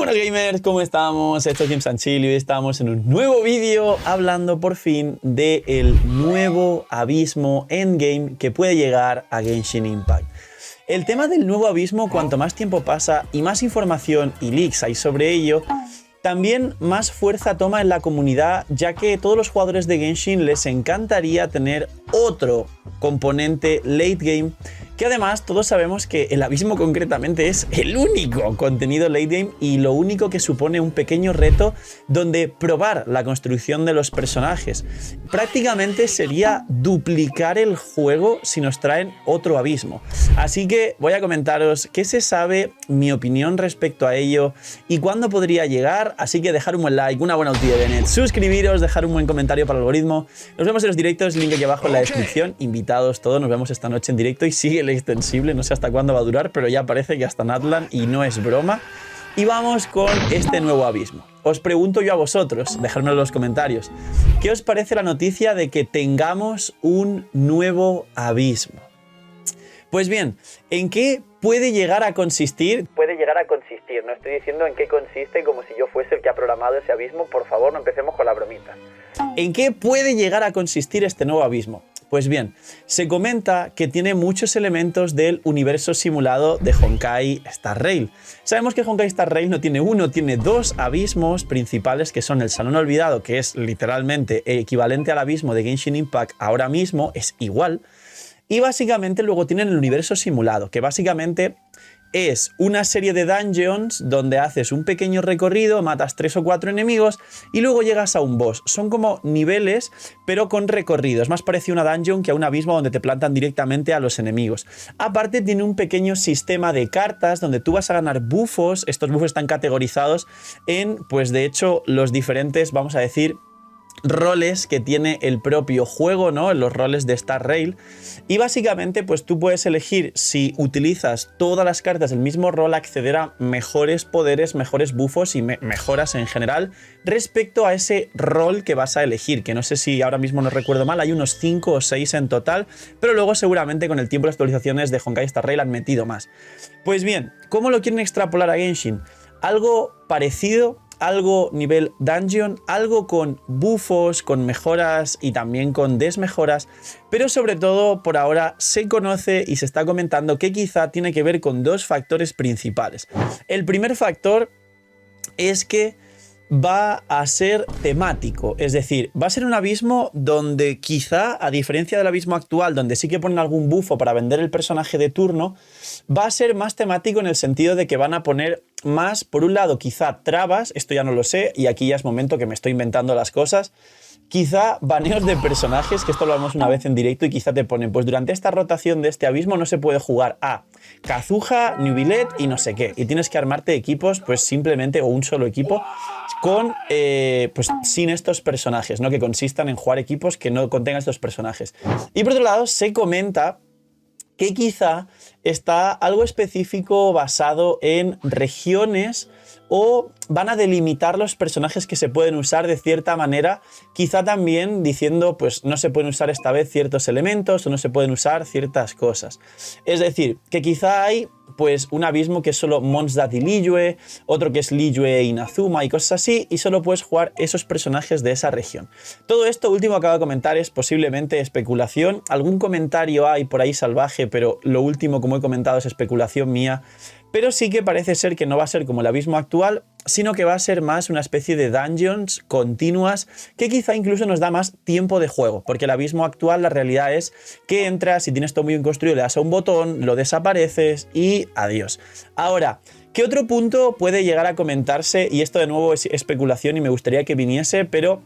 Buenas gamers, ¿cómo estamos? Esto es Games and Chill y hoy estamos en un nuevo vídeo hablando por fin del nuevo abismo endgame que puede llegar a Genshin Impact. El tema del nuevo abismo, cuanto más tiempo pasa y más información y leaks hay sobre ello, también más fuerza toma en la comunidad, ya que a todos los jugadores de Genshin les encantaría tener otro componente late game, que además todos sabemos que el abismo concretamente es el único contenido late game y lo único que supone un pequeño reto donde probar la construcción de los personajes. Prácticamente sería duplicar el juego si nos traen otro abismo. Así que voy a comentaros qué se sabe, mi opinión respecto a ello y cuándo podría llegar. Así que dejar un buen like, una buena ulti de Bennett, suscribiros, dejar un buen comentario para el algoritmo. Nos vemos en los directos, link aquí abajo en la descripción. Invitados todos, nos vemos esta noche en directo y sigue el extensible, no sé hasta cuándo va a durar, pero ya parece que hasta Natlan y no es broma. Y vamos con este nuevo abismo. Os pregunto yo a vosotros, dejadmelo en los comentarios, ¿qué os parece la noticia de que tengamos un nuevo abismo? Pues bien, ¿en qué puede llegar a consistir? Puede llegar a consistir, no estoy diciendo en qué consiste como si yo fuese el que ha programado ese abismo, por favor no empecemos con la bromita. ¿En qué puede llegar a consistir este nuevo abismo? Pues bien, se comenta que tiene muchos elementos del universo simulado de Honkai Star Rail. Sabemos que Honkai Star Rail no tiene uno, tiene dos abismos principales que son el Salón Olvidado, que es literalmente equivalente al abismo de Genshin Impact ahora mismo, es igual. Y básicamente luego tienen el universo simulado, que básicamente es una serie de dungeons donde haces un pequeño recorrido, matas 3 o 4 enemigos y luego llegas a un boss. Son como niveles, pero con recorrido. Es más parecido a una dungeon que a un abismo donde te plantan directamente a los enemigos. Aparte tiene un pequeño sistema de cartas donde tú vas a ganar buffos. Estos buffos están categorizados en, pues de hecho, los diferentes, vamos a decir, roles que tiene el propio juego, ¿no? Los roles de Star Rail. Y básicamente pues tú puedes elegir, si utilizas todas las cartas del mismo rol, acceder a mejores poderes, mejores buffos y mejoras en general respecto a ese rol que vas a elegir, que no sé si ahora mismo no recuerdo mal, hay unos 5 o 6 en total, pero luego seguramente con el tiempo las actualizaciones de Honkai Star Rail han metido más. Pues bien, ¿cómo lo quieren extrapolar a Genshin? Algo parecido, algo nivel dungeon, algo con buffos, con mejoras y también con desmejoras, pero sobre todo por ahora se conoce y se está comentando que quizá tiene que ver con dos factores principales. El primer factor es que va a ser temático, es decir, va a ser un abismo donde quizá, a diferencia del abismo actual, donde sí que ponen algún bufo para vender el personaje de turno, va a ser más temático en el sentido de que van a poner más, por un lado, quizá trabas, esto ya no lo sé, y aquí ya es momento que me estoy inventando las cosas, quizá baneos de personajes, que esto lo hablamos una vez en directo y quizá te ponen, pues durante esta rotación de este abismo no se puede jugar a Kazuha, Nubilet y no sé qué, y tienes que armarte equipos, pues simplemente, o un solo equipo, con, pues sin estos personajes, ¿no? Que consistan en jugar equipos que no contengan estos personajes. Y por otro lado, se comenta que quizá está algo específico basado en regiones o van a delimitar los personajes que se pueden usar de cierta manera, quizá también diciendo pues no se pueden usar esta vez ciertos elementos o no se pueden usar ciertas cosas. Es decir, que quizá hay pues un abismo que es solo Mondstadt y Liyue, otro que es Liyue y Inazuma y cosas así, y solo puedes jugar esos personajes de esa región. Todo esto último que acabo de comentar es posiblemente especulación, algún comentario hay por ahí salvaje, pero lo último, como he comentado, es especulación mía. Pero sí que parece ser que no va a ser como el abismo actual, sino que va a ser más una especie de dungeons continuas que quizá incluso nos da más tiempo de juego, porque el abismo actual la realidad es que entras y tienes todo muy bien construido, le das a un botón, lo desapareces y adiós. Ahora, ¿qué otro punto puede llegar a comentarse? Y esto de nuevo es especulación y me gustaría que viniese, pero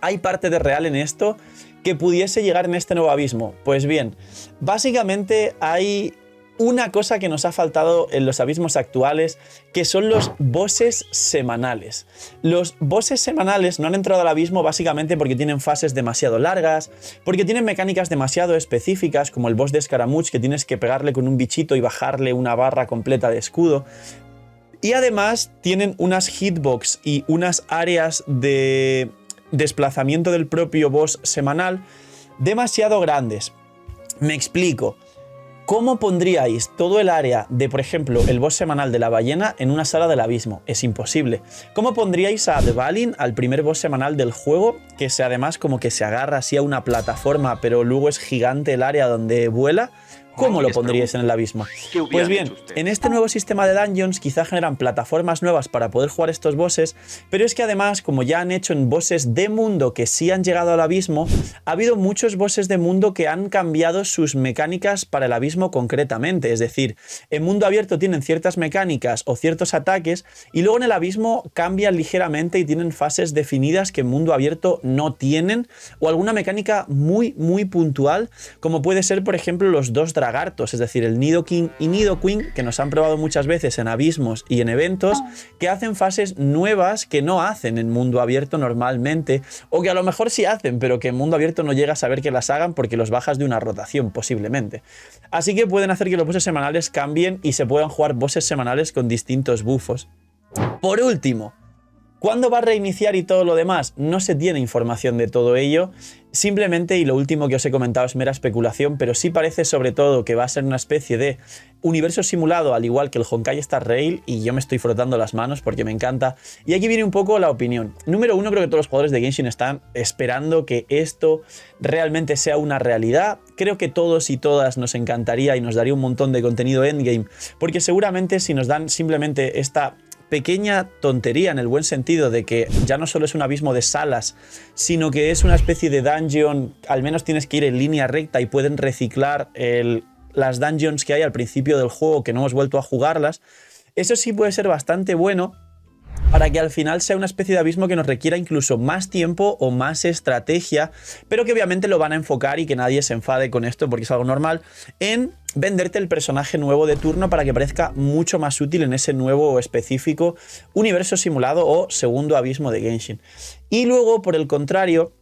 ¿hay parte de real en esto que pudiese llegar en este nuevo abismo? Pues bien, básicamente hay una cosa que nos ha faltado en los abismos actuales, que son los bosses semanales. Los bosses semanales no han entrado al abismo básicamente porque tienen fases demasiado largas, porque tienen mecánicas demasiado específicas, como el boss de Scaramouche, que tienes que pegarle con un bichito y bajarle una barra completa de escudo. Y además tienen unas hitbox y unas áreas de desplazamiento del propio boss semanal demasiado grandes. Me explico. ¿Cómo pondríais todo el área de, por ejemplo, el boss semanal de la ballena en una sala del abismo? Es imposible. ¿Cómo pondríais a Dvalin, al primer boss semanal del juego, que además como que se agarra así a una plataforma, pero luego es gigante el área donde vuela? ¿Cómo lo pondríais en el abismo? Pues bien, en este nuevo sistema de dungeons quizá generan plataformas nuevas para poder jugar estos bosses, pero es que además, como ya han hecho en bosses de mundo que sí han llegado al abismo, ha habido muchos bosses de mundo que han cambiado sus mecánicas para el abismo concretamente. Es decir, en mundo abierto tienen ciertas mecánicas o ciertos ataques y luego en el abismo cambian ligeramente y tienen fases definidas que en mundo abierto no tienen, o alguna mecánica muy puntual, como puede ser, por ejemplo, los dos lagartos, es decir, el Nidoking y Nidoqueen, que nos han probado muchas veces en abismos y en eventos, que hacen fases nuevas que no hacen en mundo abierto normalmente, o que a lo mejor sí hacen, pero que en mundo abierto no llegas a ver que las hagan porque los bajas de una rotación, posiblemente. Así que pueden hacer que los bosses semanales cambien y se puedan jugar bosses semanales con distintos buffos. Por último, ¿cuándo va a reiniciar y todo lo demás? No se tiene información de todo ello. Simplemente, y lo último que os he comentado es mera especulación, pero sí parece sobre todo que va a ser una especie de universo simulado, al igual que el Honkai Star Rail, y yo me estoy frotando las manos porque me encanta. Y aquí viene un poco la opinión. Número uno, creo que todos los jugadores de Genshin están esperando que esto realmente sea una realidad. Creo que todos y todas nos encantaría y nos daría un montón de contenido endgame, porque seguramente si nos dan simplemente esta pequeña tontería en el buen sentido de que ya no solo es un abismo de salas, sino que es una especie de dungeon, al menos tienes que ir en línea recta y pueden reciclar las dungeons que hay al principio del juego que no hemos vuelto a jugarlas. Eso sí puede ser bastante bueno para que al final sea una especie de abismo que nos requiera incluso más tiempo o más estrategia, pero que obviamente lo van a enfocar y que nadie se enfade con esto porque es algo normal, en venderte el personaje nuevo de turno para que parezca mucho más útil en ese nuevo o específico universo simulado o segundo abismo de Genshin. Y luego, por el contrario,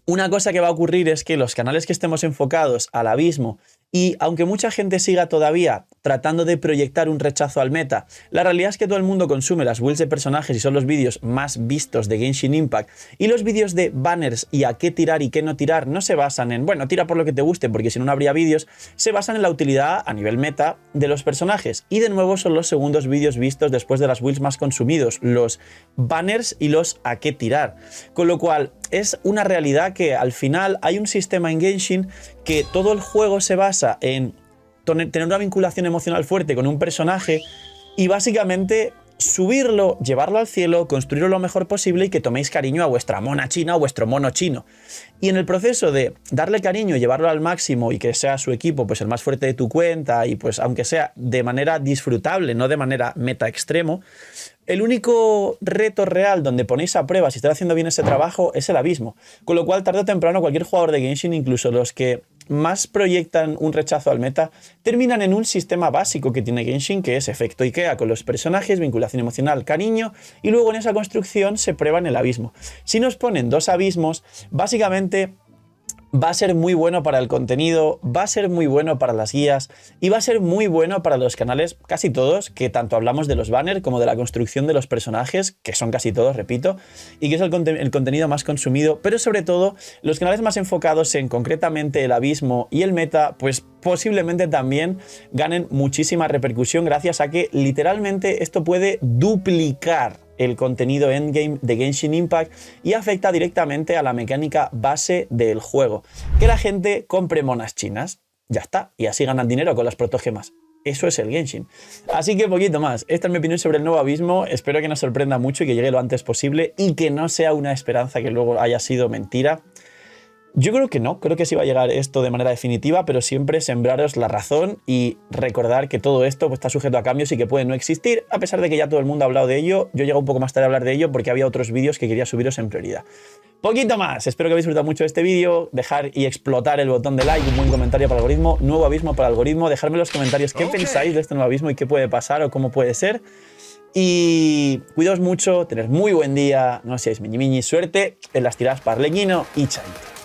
una cosa que va a ocurrir es que los canales que estemos enfocados al abismo, y aunque mucha gente siga todavía tratando de proyectar un rechazo al meta, la realidad es que todo el mundo consume las builds de personajes y son los vídeos más vistos de Genshin Impact, y los vídeos de banners y a qué tirar y qué no tirar no se basan en, bueno, tira por lo que te guste porque si no, no habría vídeos, se basan en la utilidad a nivel meta de los personajes, y de nuevo son los segundos vídeos vistos después de las builds más consumidos, los banners y los a qué tirar, con lo cual es una realidad que al final hay un sistema en Genshin que todo el juego se basa en tener una vinculación emocional fuerte con un personaje y básicamente subirlo, llevarlo al cielo, construirlo lo mejor posible y que toméis cariño a vuestra mona china o vuestro mono chino. Y en el proceso de darle cariño y llevarlo al máximo y que sea su equipo pues el más fuerte de tu cuenta y pues aunque sea de manera disfrutable, no de manera meta extremo, el único reto real donde ponéis a prueba si estáis haciendo bien ese trabajo es el abismo. Con lo cual, tarde o temprano, cualquier jugador de Genshin, incluso los que más proyectan un rechazo al meta, terminan en un sistema básico que tiene Genshin, que es efecto IKEA con los personajes, vinculación emocional, cariño, y luego en esa construcción se prueba en el abismo. Si nos ponen dos abismos, básicamente va a ser muy bueno para el contenido, va a ser muy bueno para las guías y va a ser muy bueno para los canales, casi todos, que tanto hablamos de los banners como de la construcción de los personajes, que son casi todos, repito, y que es el contenido más consumido, pero sobre todo los canales más enfocados en concretamente el abismo y el meta, pues posiblemente también ganen muchísima repercusión gracias a que literalmente esto puede duplicar el contenido endgame de Genshin Impact y afecta directamente a la mecánica base del juego. Que la gente compre monas chinas, ya está, y así ganan dinero con las protogemas. Eso es el Genshin. Así que poquito más. Esta es mi opinión sobre el nuevo abismo. Espero que nos sorprenda mucho y que llegue lo antes posible y que no sea una esperanza que luego haya sido mentira. Yo creo que no, creo que sí va a llegar esto de manera definitiva, pero siempre sembraros la razón y recordar que todo esto pues, está sujeto a cambios y que puede no existir, a pesar de que ya todo el mundo ha hablado de ello. Yo llego un poco más tarde a hablar de ello porque había otros vídeos que quería subiros en prioridad. Poquito más, espero que habéis disfrutado mucho de este vídeo, dejar y explotar el botón de like, un buen comentario para el algoritmo, nuevo abismo para el algoritmo, dejadme en los comentarios qué pensáis de este nuevo abismo y qué puede pasar o cómo puede ser. Y cuidaos mucho, tener muy buen día, no seáis miñi, suerte en las tiradas parlequino y chaito.